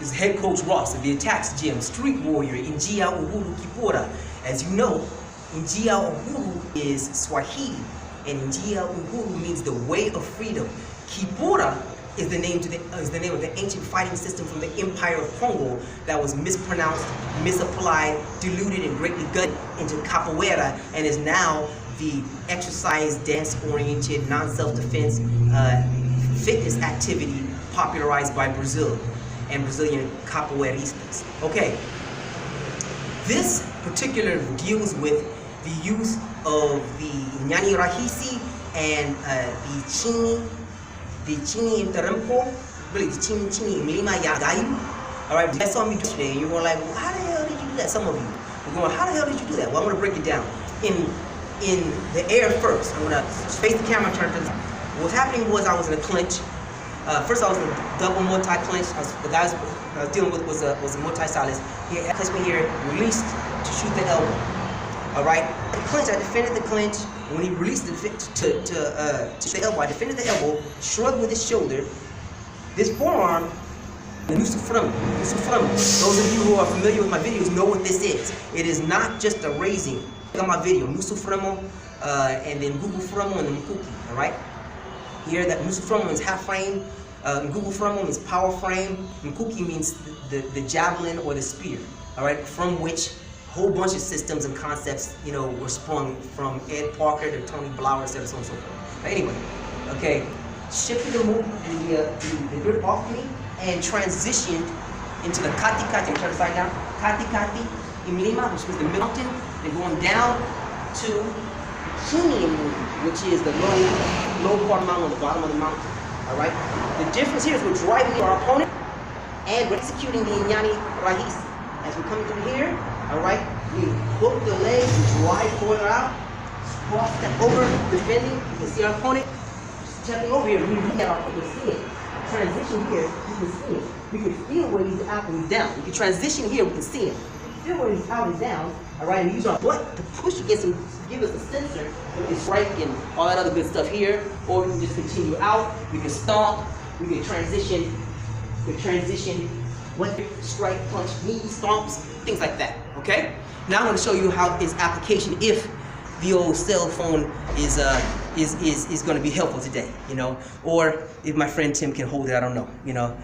is head coach Ross of the Attacks Gym, street warrior, Injia Uhuru Kipura. As you know, Injia Uhuru is Swahili, and Injia Uhuru means the way of freedom. Kipura is the name of the ancient fighting system from the Empire of Congo that was mispronounced, misapplied, diluted, and greatly gutted into capoeira, and is now the exercise, dance-oriented, non-self-defense fitness activity popularized by Brazil and Brazilian capoeiristas. Okay, this particular deals with the use of the Nyani Rahisi and the Chini Interempo, really the Chini Mlima Yagayu. Alright, that's on me today, and you're going like, well, how the hell did you do that? Some of you are going, how the hell did you do that? Well, I'm going to break it down. In the air first, I'm going to face the camera and turn to the side. What was happening was I was in a clinch. First I was in a double multi-clinch. The guy I was dealing with was a multi-stylist. He placed me here, released to shoot the elbow. Alright? The clinch, I defended the clinch. When he released to shoot the elbow, I defended the elbow, shrugged with his shoulder. This forearm, the Nusuframo. Those of you who are familiar with my videos know what this is. It is not just a raising. Look at my video, Nusuframo, and then Google Framo, and then Mkuki. Alright? Here, that Nusuframo means half frame, Google Framo means power frame, Mkuki means the javelin or the spear. Alright? From which a whole bunch of systems and concepts, you know, were sprung from Ed Parker to Tony Blauer, so on and so forth. But anyway, okay, shifted the grip off me and transitioned into the Kati Kati. I'm trying to find out. Kati Kati in Mlima, which was the mountain, and going down to Chini, which is the low part of the mountain, on the bottom of the mountain. Alright? The difference here is we're driving our opponent and we're executing the Inyani Rahis. As we're coming through here, alright, we hook the legs, we drive forward out, cross step over, defending. You can see our opponent stepping over here. We look at our opponent, you can see it. Transition here, you can see it. We can feel where he's out and he's down. We can transition here, we can see it. Feel where he's out and down, alright, and use our butt to push against him, to give us a sensor. We can strike and all that other good stuff here, or we can just continue out. We can stomp, we can transition, strike, punch, knee, stomps, things like that, okay? Now I'm going to show you how its application, if the old cell phone is going to be helpful today, you know, or if my friend Tim can hold it, I don't know, you know.